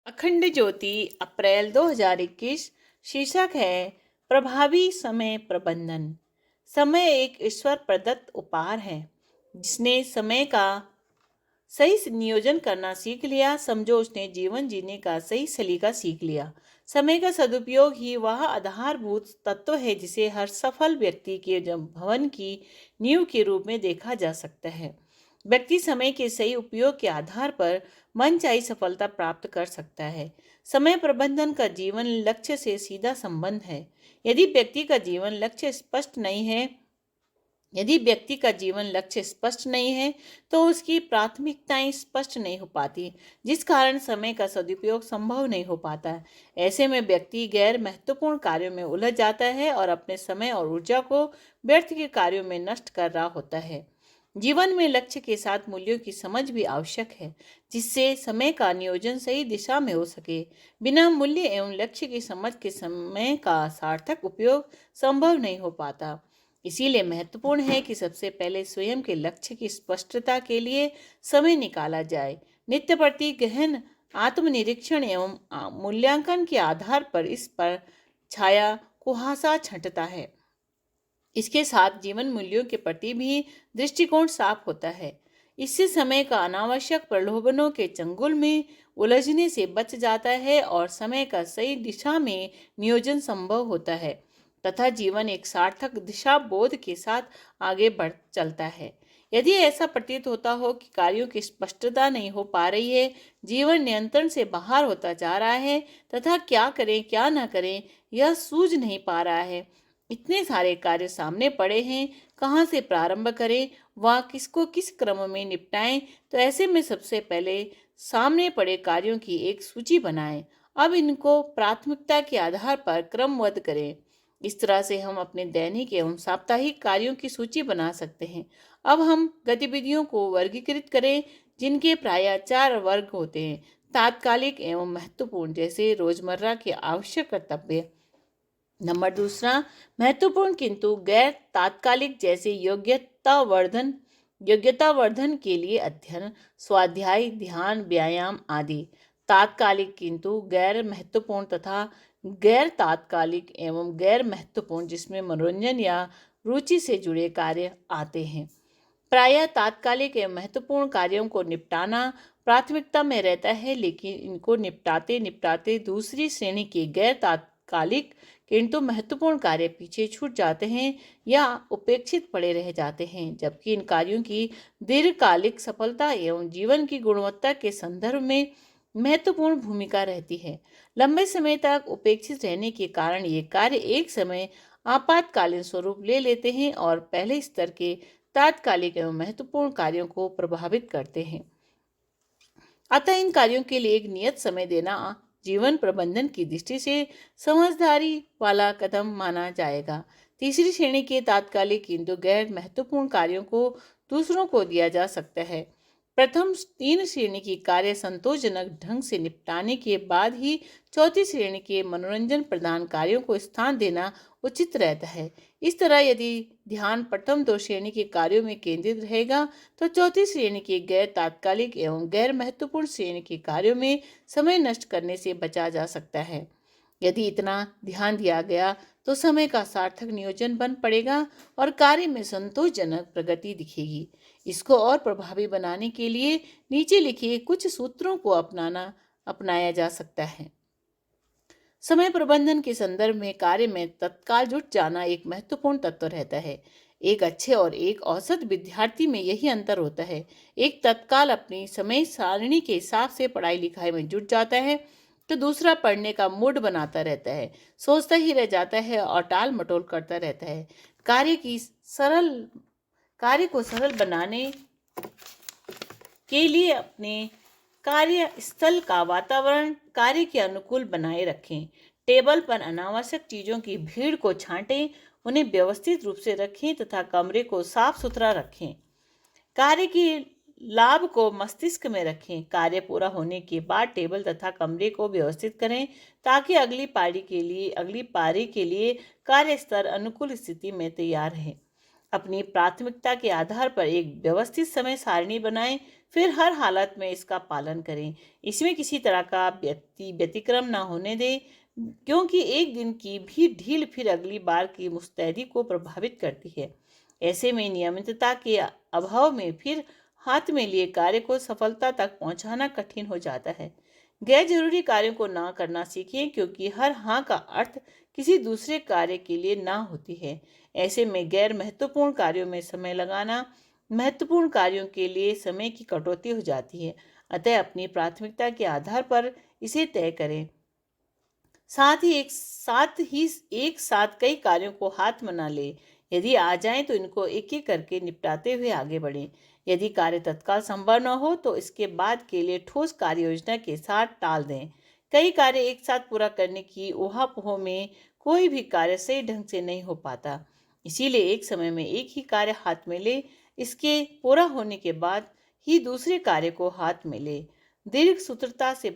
अखंड ज्योति अप्रैल 2021। शीर्षक है प्रभावी समय प्रबंधन। समय एक ईश्वर प्रदत्त उपहार है। जिसने समय का सही से नियोजन करना सीख लिया, समझो उसने जीवन जीने का सही सलीका सीख लिया। समय का सदुपयोग ही वह आधारभूत तत्व है जिसे हर सफल व्यक्ति के भवन की नींव के रूप में देखा जा सकता है। व्यक्ति समय के सही उपयोग के आधार पर मनचाही सफलता प्राप्त कर सकता है। समय प्रबंधन का जीवन लक्ष्य से सीधा संबंध है। यदि व्यक्ति का जीवन लक्ष्य स्पष्ट नहीं है यदि व्यक्ति का जीवन लक्ष्य स्पष्ट नहीं है तो उसकी प्राथमिकताएं स्पष्ट नहीं हो पाती, जिस कारण समय का सदुपयोग संभव नहीं हो पाता। ऐसे में व्यक्ति गैर महत्वपूर्ण कार्यों में उलझ जाता है और अपने समय और ऊर्जा को व्यर्थ के कार्यों में नष्ट कर रहा होता है। जीवन में लक्ष्य के साथ मूल्यों की समझ भी आवश्यक है, जिससे समय का नियोजन सही दिशा में हो सके। बिना मूल्य एवं लक्ष्य की समझ के समय का सार्थक उपयोग संभव नहीं हो पाता। इसीलिए महत्वपूर्ण है कि सबसे पहले स्वयं के लक्ष्य की स्पष्टता के लिए समय निकाला जाए। नित्य प्रति गहन आत्मनिरीक्षण एवं मूल्यांकन के आधार पर इस पर छाया कुहासा छंटता है। इसके साथ जीवन मूल्यों के प्रति भी दृष्टिकोण साफ होता है। इससे समय का अनावश्यक प्रलोभनों के चंगुल में उलझने से बच जाता है और समय का सही दिशा में नियोजन संभव होता है तथा जीवन एक सार्थक दिशा बोध के साथ आगे बढ़ चलता है। यदि ऐसा प्रतीत होता हो कि कार्यों की स्पष्टता नहीं हो पा रही है, जीवन नियंत्रण से बाहर होता जा रहा है तथा क्या करें क्या न करें यह सूझ नहीं पा रहा है, इतने सारे कार्य सामने पड़े हैं, कहाँ से प्रारंभ करें व किसको किस क्रम में निपटाएं, तो ऐसे में सबसे पहले सामने पड़े कार्यों की एक सूची बनाएं। अब इनको प्राथमिकता के आधार पर क्रमबद्ध करें। इस तरह से हम अपने दैनिक एवं साप्ताहिक कार्यों की सूची बना सकते हैं। अब हम गतिविधियों को वर्गीकृत करें, जिनके प्रायः 4 वर्ग होते हैं। तात्कालिक एवं महत्वपूर्ण, जैसे रोजमर्रा के आवश्यक कर्तव्य। नंबर दूसरा, महत्वपूर्ण किंतु गैर तात्कालिक, जैसे योग्यता वर्धन के लिए अध्ययन, स्वाध्याय, ध्यान, व्यायाम आदि। तात्कालिक किंतु गैर महत्वपूर्ण तथा गैर तात्कालिक एवं गैर महत्वपूर्ण, जिसमें मनोरंजन या रुचि से जुड़े कार्य आते हैं। प्रायः तात्कालिक एवं महत्वपूर्ण कार्यों को निपटाना प्राथमिकता में रहता है, लेकिन इनको निपटाते निपटाते दूसरी श्रेणी के गैर तात्कालिक किंतु महत्वपूर्ण कार्य पीछे छूट जाते हैं या उपेक्षित पड़े रह जाते हैं, जबकि इन कार्यों की दीर्घकालिक सफलता एवं जीवन की गुणवत्ता के संदर्भ में महत्वपूर्ण भूमिका रहती है। लंबे समय तक उपेक्षित रहने के कारण ये कार्य एक समय आपातकालीन स्वरूप ले लेते हैं और पहले स्तर के तात्कालिक एवं महत्वपूर्ण कार्यों को प्रभावित करते हैं। अतः इन कार्यों के लिए एक नियत समय देना जीवन प्रबंधन की दृष्टि से समझदारी वाला कदम माना जाएगा। तीसरी श्रेणी के तात्कालिक किंतु गैर महत्वपूर्ण कार्यों को दूसरों को दिया जा सकता है। प्रथम 3 श्रेणी की कार्य संतोषजनक ढंग से निपटाने के बाद ही चौथी श्रेणी के मनोरंजन प्रदान कार्यों को स्थान देना उचित रहता है। इस तरह यदि ध्यान प्रथम 2 श्रेणी के कार्यों में केंद्रित रहेगा तो चौथी श्रेणी के गैर तात्कालिक एवं गैर महत्वपूर्ण श्रेणी के कार्यों में समय नष्ट करने से बचा जा सकता है। यदि इतना ध्यान दिया गया तो समय का सार्थक नियोजन बन पड़ेगा और कार्य में संतोषजनक प्रगति दिखेगी। इसको और प्रभावी बनाने के लिए नीचे लिखे कुछ सूत्रों को अपनाया जा सकता है। समय प्रबंधन के संदर्भ में कार्य में तत्काल जुट जाना एक महत्वपूर्ण तत्व रहता है। एक अच्छे और एक औसत विद्यार्थी में यही अंतर होता है। एक तत्काल अपनी समय सारणी के हिसाब से पढ़ाई लिखाई में जुट जाता है, तो दूसरा पढ़ने का मूड बनाता रहता है, सोचता ही रह जाता है और टाल मटोल करता रहता है। कार्य को सरल बनाने के लिए अपने कार्यस्थल का वातावरण कार्य के अनुकूल बनाए रखें। टेबल पर अनावश्यक चीजों की भीड़ को छांटें, उन्हें व्यवस्थित रूप से रखें तथा कमरे को साफ सुथरा रखें। कार्य के लाभ को मस्तिष्क में रखें। कार्य पूरा होने के बाद टेबल तथा कमरे को व्यवस्थित करें ताकि अगली पारी के लिए कार्य स्तर अनुकूल स्थिति में तैयार रहे। अपनी प्राथमिकता के आधार पर एक व्यवस्थित समय सारणी बनाएं फिर हर हालत में इसका पालन करें। इसमें किसी तरह का व्यतिक्रम ना होने दें, क्योंकि एक दिन की भी ढील फिर अगली बार की मुस्तैदी को प्रभावित करती है। ऐसे में नियमितता के अभाव में फिर हाथ में लिए कार्य को सफलता तक पहुंचाना कठिन हो जाता है। गैर जरूरी कार्यों को ना करना सीखें, क्योंकि हर हाँ का अर्थ किसी दूसरे कार्य के लिए ना होती है। ऐसे में गैर महत्वपूर्ण कार्यों में समय लगाना महत्वपूर्ण कार्यों के लिए समय की कटौती हो जाती है। अतः अपनी प्राथमिकता के आधार पर इसे तय करें। साथ ही एक साथ कई कार्यों को हाथ में न ले। यदि आ जाएं तो इनको एक एक करके निपटाते हुए आगे बढ़ें। यदि कार्य तत्काल संभव न हो तो इसके बाद के लिए ठोस कार्य योजना के साथ टाल दें। कई कार्य एक साथ पूरा करने की ऊहापोह में कोई भी कार्य सही ढंग से नहीं हो पाता। इसीलिए एक समय में एक ही कार्य हाथ में ले, इसके पूरा होने के बाद ही दूसरे कार्य को हाथ में ले। दीर्घ सूत्रता से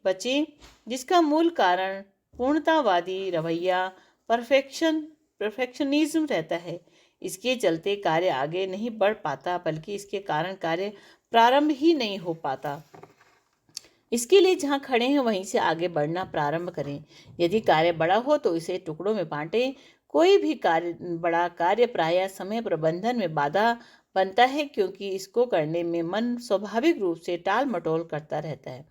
बचें, जिसका मूल कारण पूर्णतावादी रवैया परफेक्शनिज्म रहता है। इसके चलते कार्य आगे नहीं बढ़ पाता, बल्कि इसके कारण कार्य प्रारंभ ही नहीं हो पाता। इसके लिए जहाँ खड़े हैं वहीं से आगे बढ़ना प्रारंभ करें। यदि कार्य बड़ा हो तो इसे टुकड़ों में बांटें। कोई भी बड़ा कार्य प्रायः समय प्रबंधन में बाधा बनता है, क्योंकि इसको करने में मन स्वाभाविक रूप से टाल मटोल करता रहता है।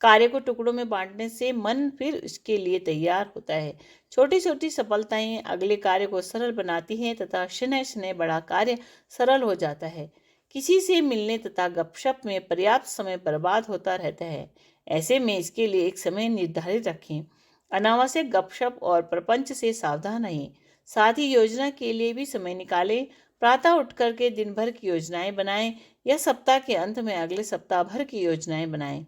कार्य को टुकड़ों में बांटने से मन फिर इसके लिए तैयार होता है। छोटी छोटी सफलताएं अगले कार्य को सरल बनाती हैं तथा शनय शनय बड़ा कार्य सरल हो जाता है। किसी से मिलने तथा गपशप में पर्याप्त समय बर्बाद होता रहता है। ऐसे में इसके लिए एक समय निर्धारित रखें। अनावश्यक गपशप और प्रपंच से सावधान रहें। साथ ही योजना के लिए भी समय निकालें। प्रातः उठ करके दिन भर की योजनाएं बनाएं या सप्ताह के अंत में अगले सप्ताह भर की योजनाएं बनाएं।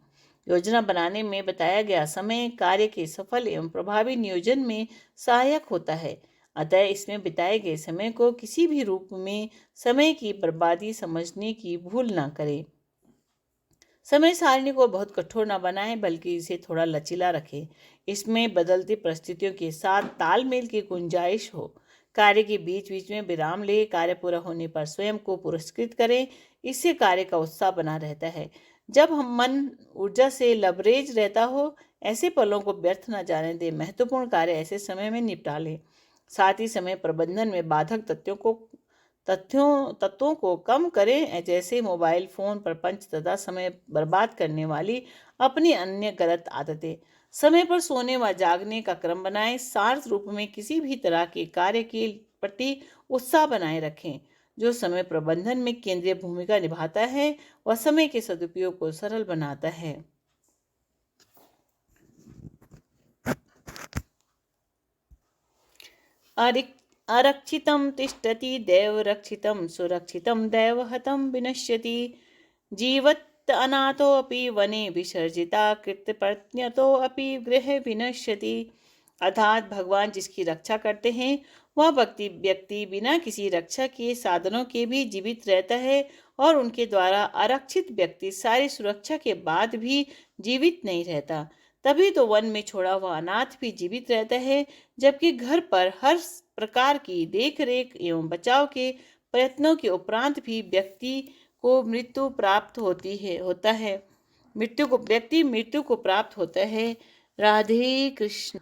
योजना बनाने में बताया गया समय कार्य के सफल एवं प्रभावी नियोजन में सहायक होता है। अतः इसमें बिताए गए समय को किसी भी रूप में समय की बर्बादी समझने की भूल ना करें। समय सारणी को बहुत कठोर न बनाएं, बल्कि इसे थोड़ा लचीला रखें। इसमें बदलती परिस्थितियों के साथ तालमेल की गुंजाइश हो। कार्य के बीच बीच में विराम ले। कार्य पूरा होने पर स्वयं को पुरस्कृत करें। इससे कार्य का उत्साह बना रहता है। जब हम मन ऊर्जा से लबरेज रहता हो, ऐसे पलों को व्यर्थ न जाने दें। महत्वपूर्ण कार्य ऐसे समय में निपटा लें। साथ ही समय प्रबंधन में बाधक तत्वों को कम करें, जैसे मोबाइल फोन, प्रपंच तथा समय बर्बाद करने वाली अपनी अन्य गलत आदतें। समय पर सोने व जागने का क्रम बनाएं। सार्थ रूप में किसी भी तरह के कार्य के प्रति उत्साह बनाए रखें। जो समय प्रबंधन में केंद्रीय भूमिका निभाता है वह समय के सदुपयोग को सरल बनाता है। अरक्षितं तिष्ठति दैवरक्षितं, सुरक्षितं दैवहतं विनश्यति। जीवत् अनाथोऽपि वने विसर्जिता, कृतप्रज्ञतोऽपि गृहे विनश्यति। अर्थात भगवान जिसकी रक्षा करते हैं वह व्यक्ति बिना किसी रक्षा के साधनों के भी जीवित रहता है, और उनके द्वारा आरक्षित व्यक्ति सारी सुरक्षा के बाद भी जीवित नहीं रहता। तभी तो वन में छोड़ा हुआ अनाथ भी जीवित रहता है, जबकि घर पर हर प्रकार की देख रेख एवं बचाव के प्रयत्नों के उपरांत भी व्यक्ति को मृत्यु प्राप्त होता है। मृत्यु को प्राप्त होता है। राधे कृष्ण।